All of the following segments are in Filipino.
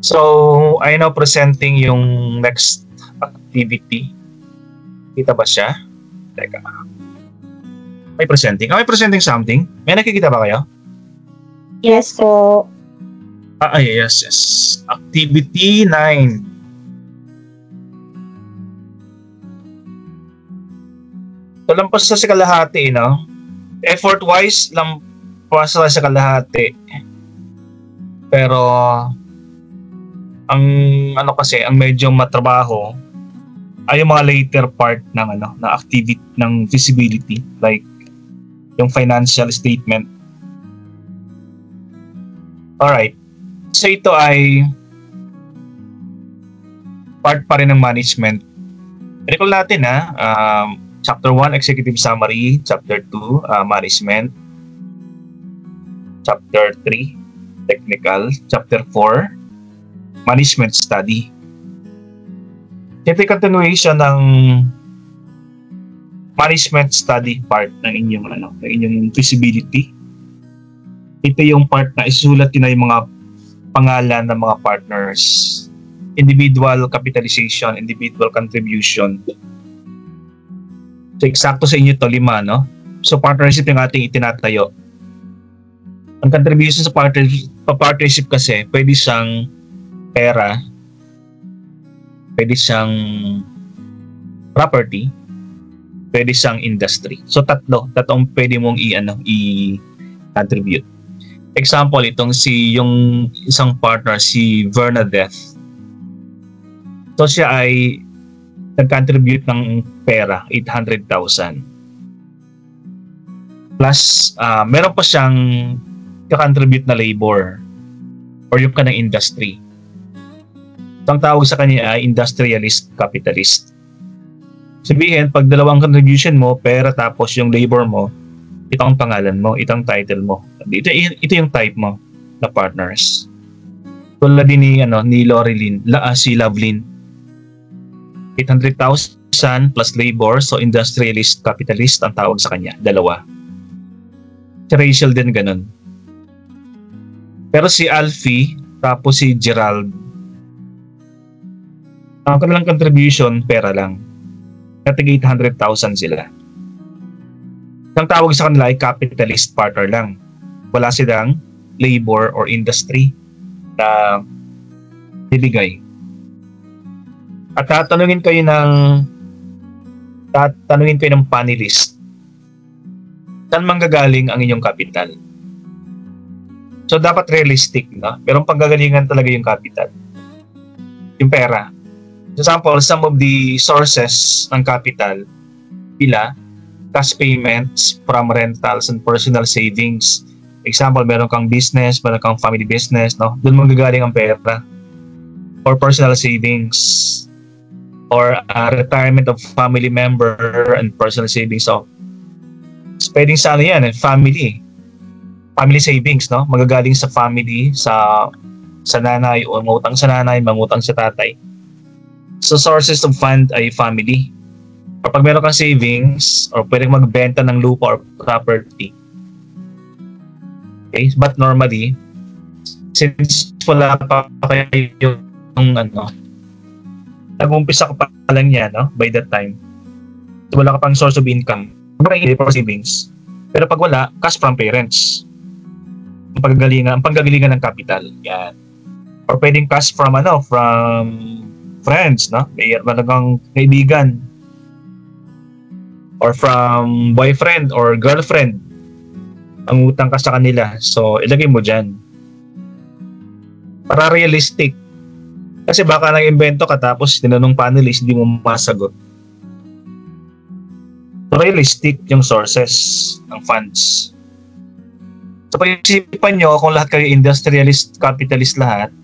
So, I now presenting yung next activity. Kita ba siya? Teka. May presenting. May presenting something? May nakikita ba kayo? Yes po. Yes. Activity 9. So, lampas sa kalahati, no? Effort-wise, lampas sa kalahati. Pero, ang medyo matrabaho ay yung mga later part ng na activity ng feasibility, like yung financial statement. Alright. So ito ay part pa rin ng management. Recall natin Chapter 1, Executive Summary. Chapter 2, Management. Chapter 3, Technical. Chapter 4, Management Study. Ito yung continuation ng Management Study part ng inyong feasibility. Ito yung part na isulat na yung mga pangalan ng mga partners. Individual capitalization, individual contribution. So, eksakto sa inyo to 5, no? So, partnership yung ating itinatayo. Ang contribution sa partnership kasi, pwede siyang pera, pwede siyang property, pwede siyang industry. So, tatlong pwede mong i-contribute. Example, yung isang partner, si Bernadette. So, siya ay nag-contribute ng pera, 800,000. Plus, meron pa siyang ka-contribute na labor or yung kanang industry. Ang tawag sa kanya ay industrialist capitalist. Sabihin, pag dalawang contribution mo, pera tapos yung labor mo, ito ang pangalan mo, ito ang title mo. Ito yung type mo na partners. Tulad din ni Loreline, si Lovelyn. 800,000 plus labor, so industrialist capitalist ang tawag sa kanya, dalawa. Si Rachel din ganun. Pero si Alfie, tapos si Gerald, ang kanilang contribution, pera lang. Katig 800,000 sila. Ang tawag sa kanila ay capitalist partner lang. Wala silang labor or industry na bibigay. At tatanungin kayo ng panelist, saan manggagaling ang inyong capital? So, dapat realistic, no? Merong panggagalingan talaga yung capital. Yung pera. For example, some of the sources ng capital, cash payments from rentals and personal savings. Example, meron kang business, meron kang family business, no? Doon manggagaling ang pera. Or personal savings. Or retirement of family member and personal savings of pwedeng sa family savings, no? Magagaling sa family, sa nanay o mangutang sa nanay, mangutang sa tatay. So sources of fund ay family. Kapag meron kang savings or pwedeng magbenta ng lupa or property. Okay, but normally since wala pa kayo yung nag-umpisa ka pa lang yan, no? By that time. So, wala ka pang source of income. Hindi for savings. Pero pag wala, cash from parents. Ang panggagalingan ng capital. Yan. Or pwedeng cash from friends, no? May malagang kaibigan. Or from boyfriend or girlfriend. Ang utang ka sa kanila. So, ilagay mo dyan. Para realistic. Kasi baka nag-invento ka tapos tinanong panelist, hindi mo masagot. Realistic yung sources ng funds. So pag-isipan nyo kung lahat kayo industrialist, capitalist lahat,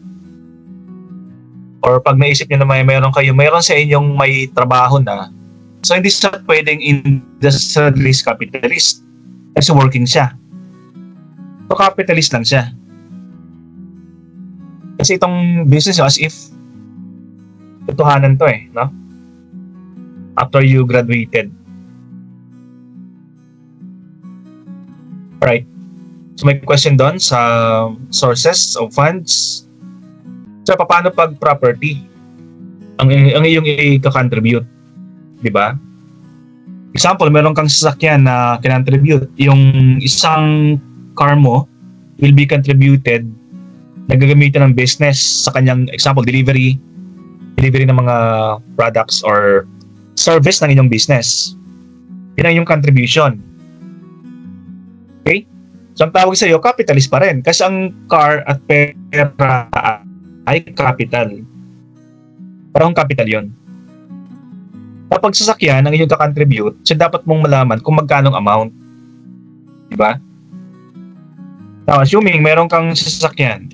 or pag naisip nyo na mayroon sa inyong may trabaho na, so hindi siya pwedeng industrialist, capitalist. Kasi working siya. So capitalist lang siya. Kasi itong business as if totohanan to no? After you graduated. Alright. So may question doon sa sources of funds. So, paano pag property? Ang iyong i-contribute. Di ba? Example, meron kang sasakyan na kinontribute. Yung isang car mo will be contributed na gagamitin ng business sa kanyang, example, delivery ng mga products or service ng inyong business. Yun ang iyong contribution. Okay? So, ang tawag sa iyo, capitalist pa rin. Kasi ang car at pera ay capital. Parang capital yun. Kapag sasakyan, ang inyong kakontribute, so dapat mong malaman kung magkano amount. Diba? Now, assuming meron kang sasakyan,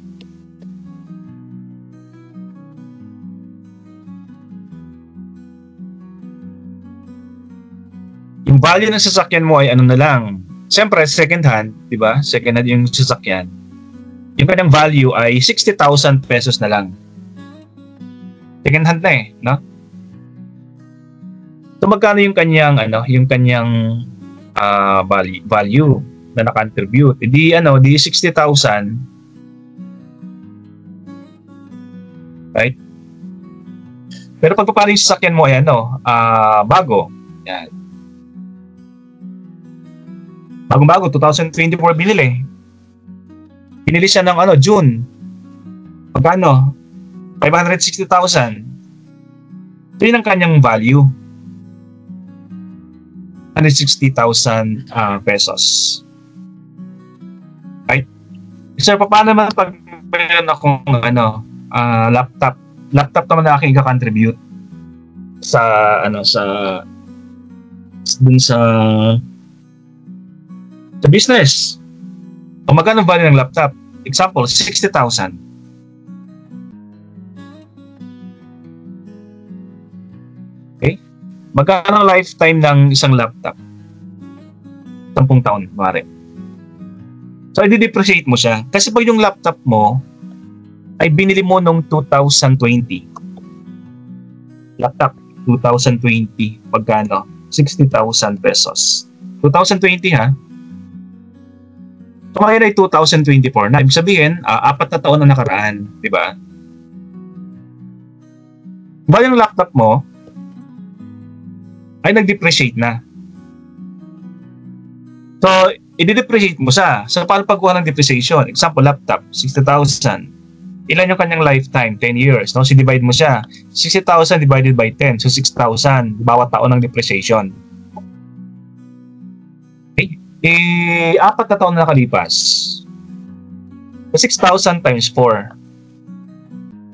yung value ng sasakyan mo ay ano na lang. Siyempre, second hand, diba? Second hand yung sasakyan. Yung kanyang value ay 60,000 pesos na lang. Second hand na no? So magkano yung kanyang value na na-contribute? Di 60,000. Right? Pero pag paano yung sasakyan mo ay bago. Yan. Bagong-bago, 2024 binili. Binili siya ng June. Magkano? 560,000. Ito yun ang kanyang value. 160,000 pesos. Right? Sir, paano naman pag meron akong laptop? Laptop naman na aking i-contribute sa business. O magkano value ng laptop? Example, 60,000. Okay? Magkano lifetime ng isang laptop? 10 taon, mare. So, i-depreciate mo siya. Kasi pag yung laptop mo ay binili mo noong 2020. Laptop, 2020. Pagkano? 60,000 pesos. 2020 ha? So, ngayon ay 2024 na. Ibig sabihin, 4 na taon na nakaraan. Diba? Ba yung laptop mo ay nag-depreciate na. So, i-depreciate mo siya. So, paano pagkuha ng depreciation? Example, laptop, 60,000. Ilan yung kanyang lifetime? 10 years. No? So, divide mo siya. 60,000 divided by 10. So, 6,000 bawat taon ng depreciation. Okay. 4 na taon na nakalipas. So, 6,000 times 4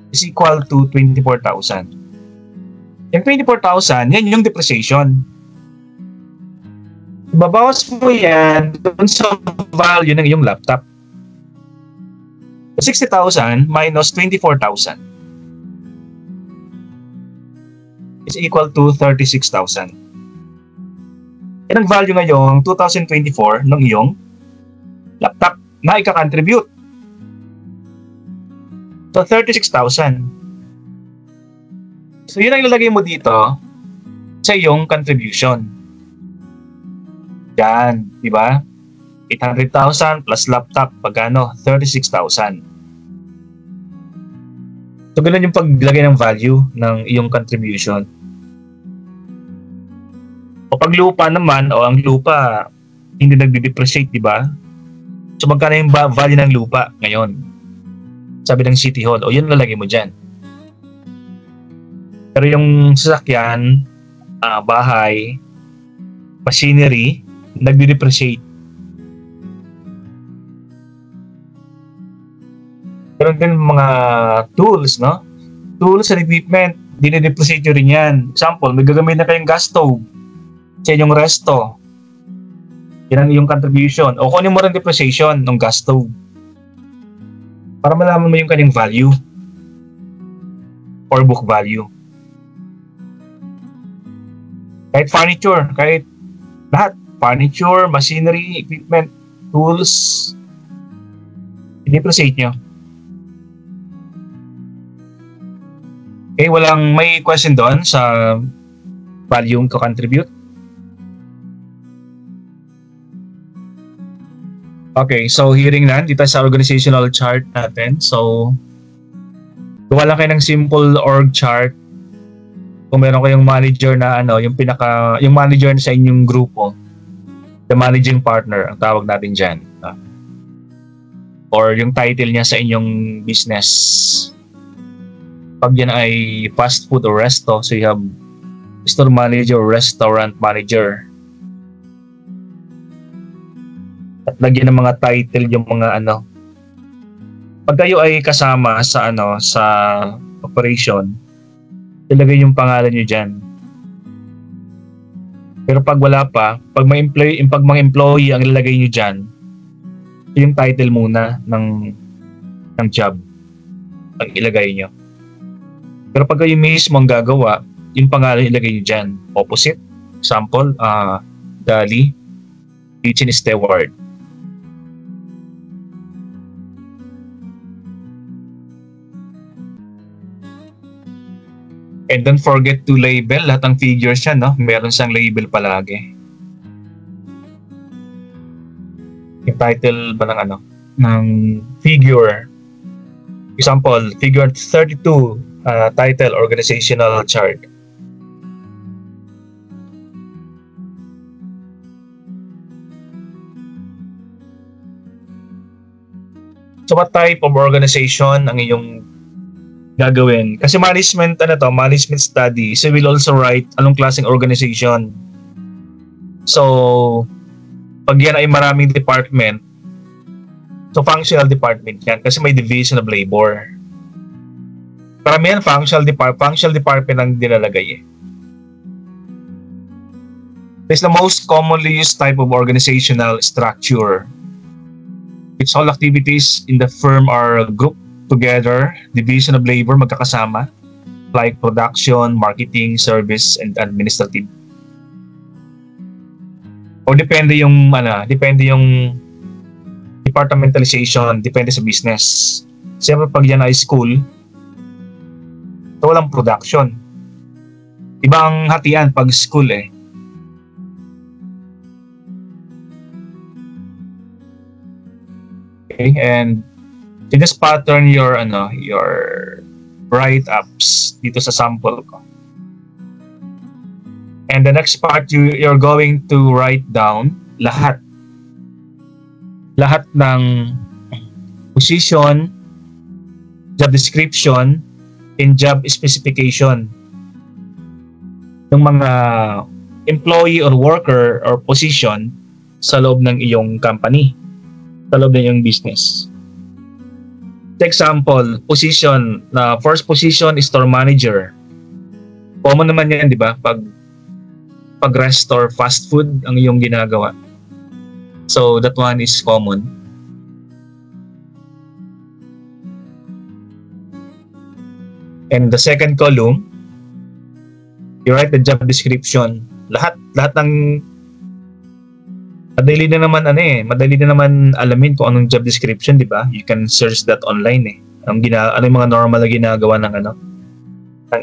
is equal to 24,000. Yung 24,000, yan yung depreciation. Babawas mo yan doon sa value ng iyong laptop. 60,000 minus 24,000 is equal to 36,000. Yan ang value ngayong 2024 ng iyong laptop na ika-contribute. So, 36,000. So, yun ang ilalagay mo dito sa iyong contribution. Yan, di ba? 800,000 plus laptop, pagkano? 36,000. So, ganun yung paglagay ng value ng iyong contribution. O pag lupa naman, ang lupa, hindi nagde-depreciate, di ba? So, magkano yung value ng lupa ngayon? Sabi ng City Hall, yun lalagay mo dyan. Pero yung sasakyan, bahay, machinery, nagde-depreciate. Meron din mga tools, no? Tools and equipment, dine-depreciate nyo rin yan. Example, may gagamit na kayong gas stove sa inyong resto. Yan ang iyong contribution. O kunin mo rin depreciation ng gas stove para malaman mo yung kanyang value or book value. Kahit furniture, kahit lahat. Furniture, machinery, equipment, tools, i-depreciate nyo. Okay, may question doon sa value yung contribute? Okay, so hearing na dito sa organizational chart natin. So, Gawa lang kayo ng simple org chart. Kung meron kayong manager na yung manager sa inyong grupo, the managing partner ang tawag natin diyan. Or yung title niya sa inyong business. Pag yan ay fast food or resto, so you have store manager or restaurant manager. At lagyan ng mga title yung mga pag kayo ay kasama sa sa operation, ilagay yung pangalan niyo diyan. Pero pag wala pa, pag mga employee ang ilalagay niyo diyan, yung title muna ng job ang ilagay niyo. Pero pag kayo mismo ang gagawa, yung pangalan ilagay niyo diyan. Opposite, example, Dali, kitchen steward. And don't forget to label lahat ng figures niya, no? Meron siyang label palagi. Yung title ba ng figure. Example, figure 32, title, organizational chart. So what type of organization ang iyong gagawin? Kasi management study, so we'll also write anong klaseng organization. So pag yan ay maraming department, so functional department yan kasi may division of labor. Karamihan functional department ang nilalagay. It's the most commonly used type of organizational structure. Its all activities in the firm are grouped together, division of labor magkakasama, like production, marketing, service, and administrative. O depende yung departmentalization, depende sa business. Siyempre pag yan ay school, so walang production. Ibang hatian pag school eh. Okay, and you just pattern your write-ups dito sa sample ko. And the next part, you're going to write down lahat ng position, job description, and job specification ng mga employee or worker or position sa loob ng iyong company, sa loob ng iyong business. Example, position, na first position is store manager. Common naman yan, di ba? Pag rest or fast food ang iyong ginagawa. So that one is common. And the second column, you write the job description. Lahat ng madali na naman alamin kung anong job description, di ba? You can search that online eh. Ano yung mga normal na ginagawa ng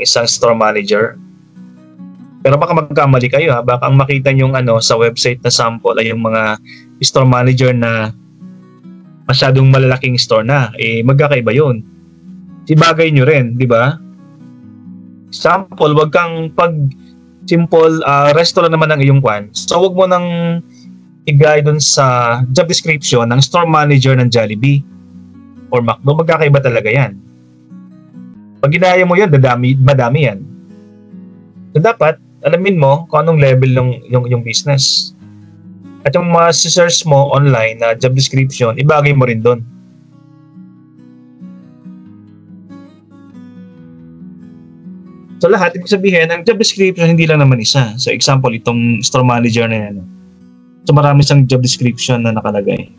isang store manager. Pero baka magkamali kayo ha. Baka ang makita nyong sa website na sample ay yung mga store manager na masyadong malalaking store na. Magkakaiba yun. Sibagay nyo rin, di ba? Sample, wag kang pag simple restaurant naman ang iyong kwan. So wag mo nang i-guide dun sa job description ng store manager ng Jollibee or McDo, magkakaiba talaga yan. Pag ginaya mo yun, madami yan. So dapat, alamin mo kung anong level yung business. At yung mga search mo online na job description, ibagay mo rin dun. So lahat, ibig sabihin, ang job description hindi lang naman isa. So example, itong store manager na yan. So marami siyang job description na nakalagay.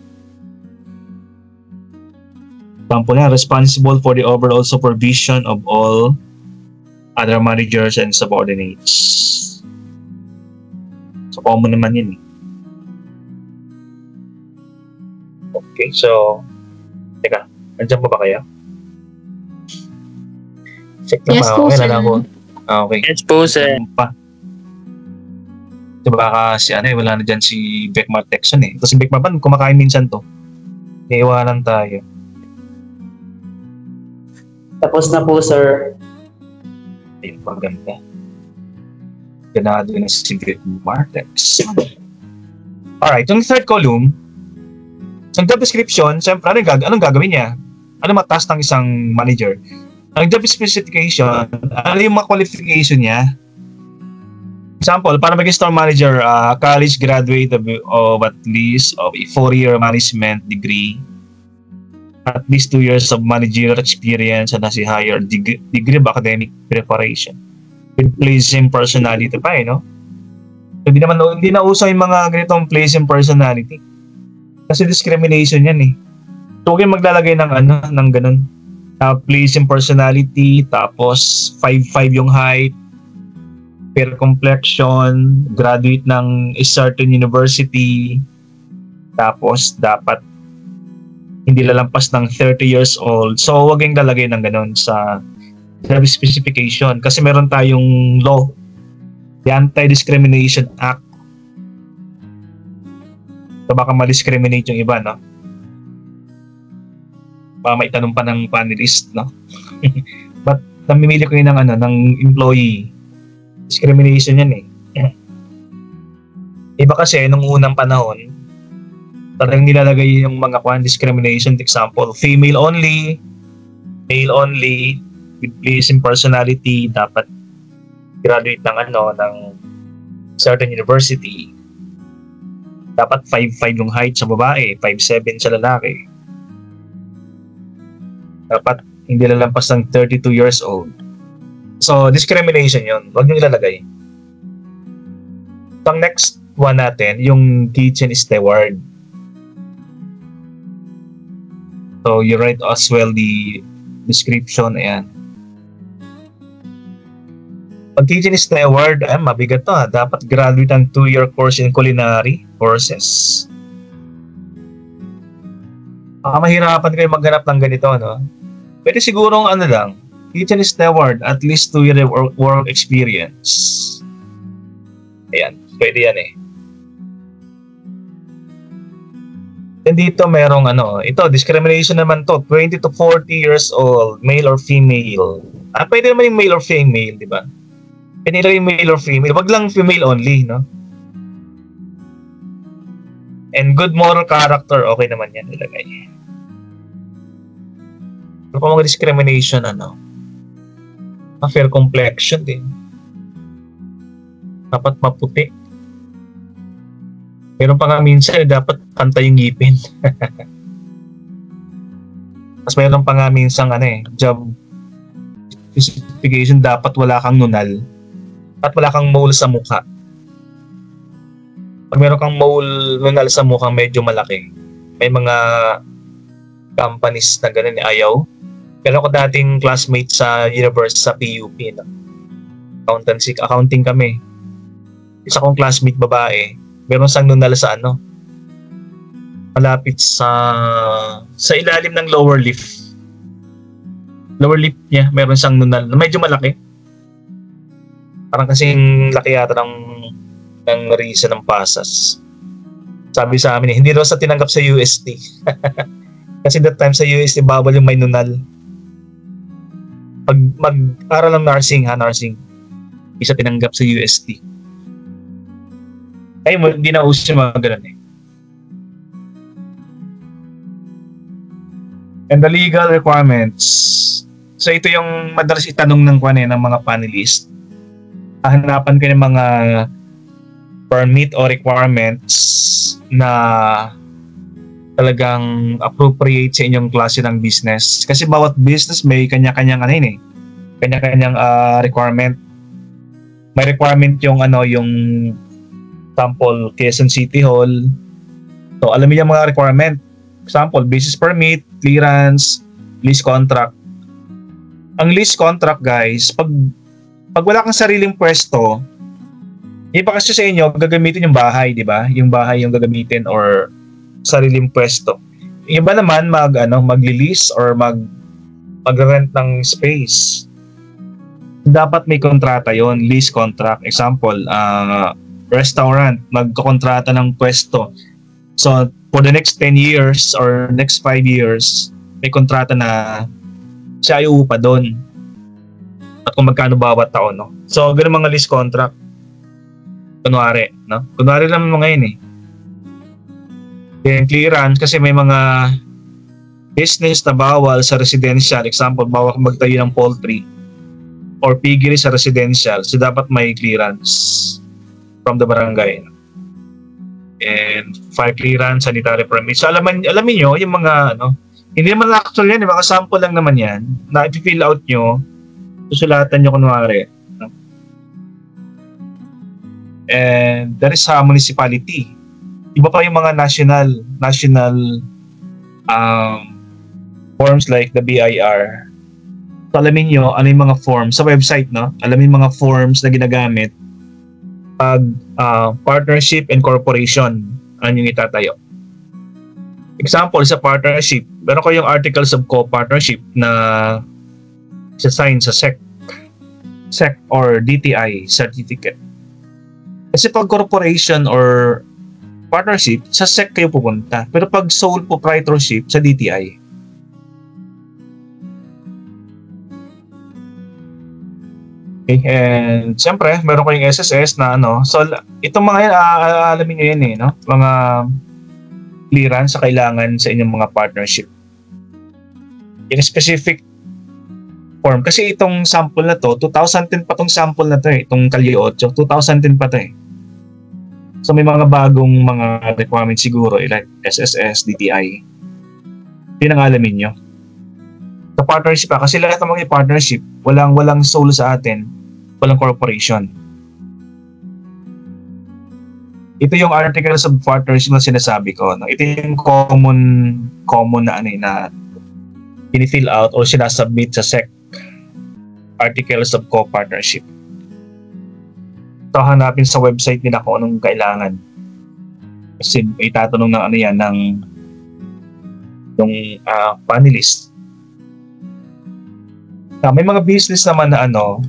Example niya, responsible for the overall supervision of all other managers and subordinates. So common naman yun eh. Okay, so teka, nandiyan pa ba kayo? Check na Yes ba? po, Okay sir. na ako. Okay. Yes po, sir. Pa. Diba kasi wala na dyan si Beckmar Texon eh. Kasi Beckmar pa, kumakain minsan to. Iiwanan tayo. Tapos na po, sir. Ayun, maganda. Ganado na si Martex. Alright, yung third column, ang job description, siyempre, anong gagawin niya? Ano mataas ng isang manager? Ang job specification, ano yung mga qualification niya? Example, para maging store manager, college graduate of at least of a 4-year management degree, at least 2 years of managerial experience, and has a higher degree of academic preparation. With pleasing personality pa no? So, hindi na uso yung mga ganitong pleasing personality. Kasi discrimination yan eh. So, huwag yung maglalagay ng ganun. Pleasing personality, tapos 5'5" yung height, fair complexion, graduate ng a certain university, tapos dapat hindi lalampas ng 30 years old. So, huwag yung lalagay ng ganun sa job specification. Kasi meron tayong law, the Anti-Discrimination Act. So, baka ma-discriminate yung iba, no? Baka may tanong pa ng panelist, no? But namimili ko yun ng employee. Discrimination yan eh. Iba kasi nung unang panahon, talagang nilalagay yung mga discrimination. Example, female only, male only, with pleasing personality, dapat graduate ng certain university. Dapat 5'5" yung height sa babae, 5'7" sa lalaki. Dapat hindi lalampas ng 32 years old. So, discrimination yun. Huwag nyo ilalagay. So, ang next one natin, yung kitchen steward. So, you write as well the description. Ayan. Pag kitchen steward, mabigat to. Dapat graduate ang 2-year course in culinary courses. Mahirapan kayo maghanap ng ganito, no? Pwede sigurong lang, kitchen steward, at least 2-year work experience. Ayan, pwede yan eh. And dito merong ito, discrimination naman to, 20 to 40 years old, male or female. Pwede naman yung male or female, di ba? Pwede lang yung male or female, wag lang female only, no? And good moral character, okay naman yan, ilagay. Ano pa mga discrimination, fair complexion din. Dapat maputi. Meron pa nga minsan, dapat pantay yung ngipin. Mas meron pa nga minsan, job specification, dapat wala kang nunal. Dapat wala kang mole sa mukha. Pag meron kang nunal sa mukha, medyo malaki. May mga companies na ganun, ayaw. Pero ako dating classmate sa university sa PUP, no? Accounting kami. Isa kong classmate babae, meron sang nunal sa malapit sa ilalim ng lower lip. Lower lip niya, meron sang nunal na medyo malaki. Parang kasing laki yata ng risa ng pasas. Sabi sa amin, hindi daw sa tinanggap sa UST. Kasi that time sa UST, bawal yung may nunal. Pag mag-aral ng nursing, isa tinanggap sa UST. Ay, hindi na uso yung mga ganun eh. And the legal requirements. So ito yung madalas itanong ng mga panelist. Hanapan kayo ng mga permit o requirements na talagang appropriate sa inyong klase ng business. Kasi bawat business may kanya-kanyang kanya-kanyang requirement. May requirement yung sample Quezon City Hall. So alam niyo yung mga requirement. Example, business permit, clearance, lease contract. Ang lease contract, guys, pag wala kang sariling pwesto, iba kasi sa inyo gagamitin yung bahay, di ba? Yung bahay yung gagamitin or sariling pwesto. Yung iba naman magli-lease or mag-rent ng space. Dapat may kontrata yon, lease contract. Example, restaurant, magkokontrata ng pwesto. So, for the next 10 years or next 5 years, may kontrata na siya ay uupa doon. At kung magkano bawat taon, no? So, ganun mga lease contract. Kunwari, no? Kunwari lang mga yun eh. Then clearance kasi may mga business na bawal sa residential. Example, bawal magtayo ng poultry or piggery sa residential. So, dapat may clearance from the barangay. And fire clearance, sanitary permit. So, alamin nyo, yung mga, ano, hindi naman actual yan, mga sample lang naman yan, na i-fill out nyo, susulatan nyo kunwari. No? And that is sa municipality. Iba pa yung mga national forms like the BIR. So, alamin nyo ano yung mga forms sa website, no? Alamin mga forms na ginagamit pag partnership and corporation ano yung itatayo. Example, sa partnership, meron ko yung articles of co-partnership na isa-sign sa SEC or DTI certificate. Kasi pag corporation or partnership, sa SEC kayo pupunta. Pero pag sole proprietorship, sa DTI. Okay, and siyempre, meron ko yung SSS na ano. So, itong mga yan, alamin nyo yan eh, no? Mga clearance sa kailangan sa inyong mga partnership. In specific form. Kasi itong sample na to, 2010 pa tong sample na to eh. Itong Kalye 8, 2010 pa to eh. So may mga bagong mga requirements siguro like SSS, DTI. Yun ang alamin nyo. Sa partnership pa, kasi lahat ng mga partnership, walang sole sa atin, walang corporation. Ito yung articles of partnership na sinasabi ko. No? Ito yung common na ano na pinifill out o sinasubmit sa SEC. Articles of co-partnership. So, hanapin sa website nila kung anong kailangan. Kasi itatanong ng ano yan, ng panelist. May mga business naman na ano,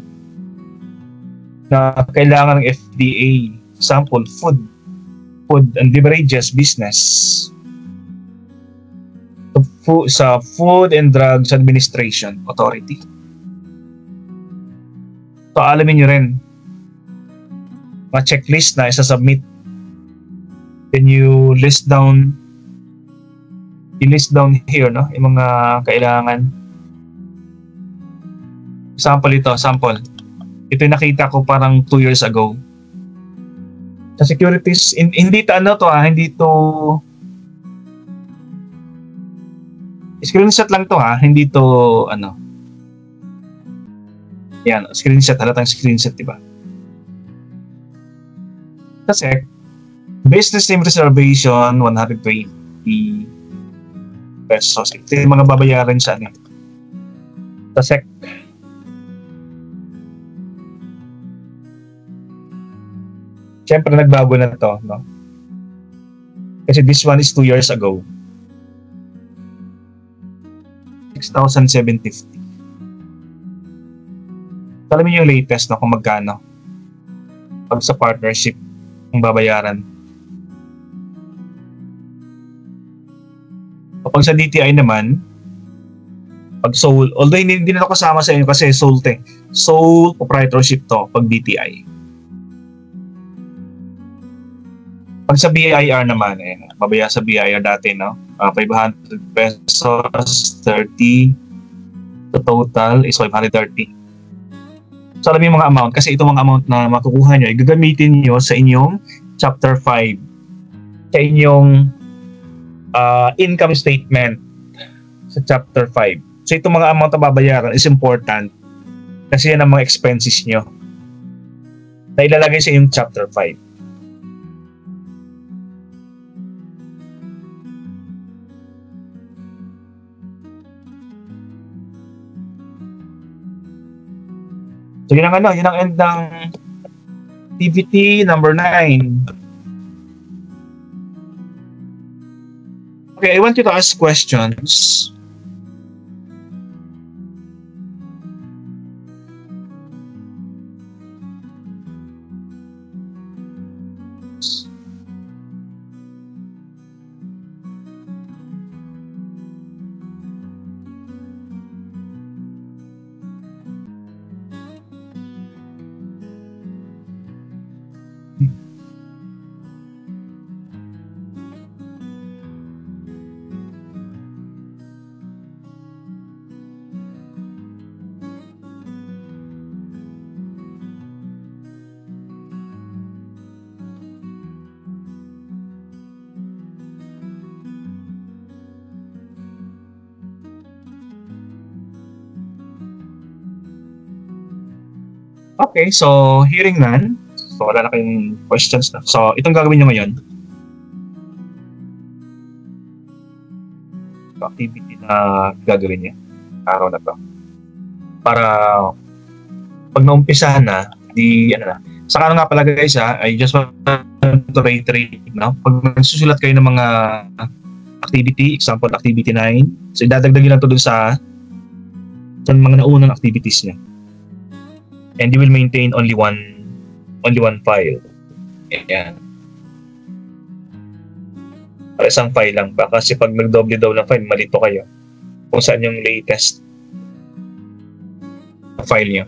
na kailangan ng FDA. Example, food and beverages business. Sa Food and Drugs Administration Authority. So, alamin nyo rin mga checklist na isa-submit. Then you list down here, no? Yung mga kailangan. Sample. Ito yung nakita ko parang 2 years ago. Sa securities, hindi to screenshot lang to hindi to ano. Yan, screenshot, halatang screenshot, diba? Kasi, business name reservation, 120 pesos. Ito yung mga babayaran sa ano. Sa SEC. Siyempre, nagbago na to, no? Kasi this one is 2 years ago. 6,750. Alam niyo yung latest na kung magkano pag sa partnership ang babayaran. Kapag sa DTI naman, pag sole, although hindi na ito kasama sa inyo kasi sole proprietorship to pag DTI. Pag sa BIR naman, babaya sa BIR dati, no? 500 pesos, 30. The total is 530. So, alam yung mga amount. Kasi itong mga amount na makukuha nyo, gagamitin nyo sa inyong Chapter 5. Sa inyong income statement sa Chapter 5. So, itong mga amount na babayaran is important kasi yan ang mga expenses nyo na ilalagay sa inyong Chapter 5. So yun ang end ng activity number 9. Okay, I want you to ask questions. Okay, so hearing none. So wala na kayong questions na. So itong gagawin nyo ngayon. Activity na gagawin niya araw na to. Para pag naumpisahan na, Saka nga pala guys I just want to reiterate no? Pag nagsusulat kayo ng mga activity, example activity 9, so idadagdag lang to dun sa mga naunang activities niya. And you will maintain only one file. Ayan. Para isang file lang pa. Kasi pag nagdoble daw ng file, malito kayo. Kung saan yung latest file niyo.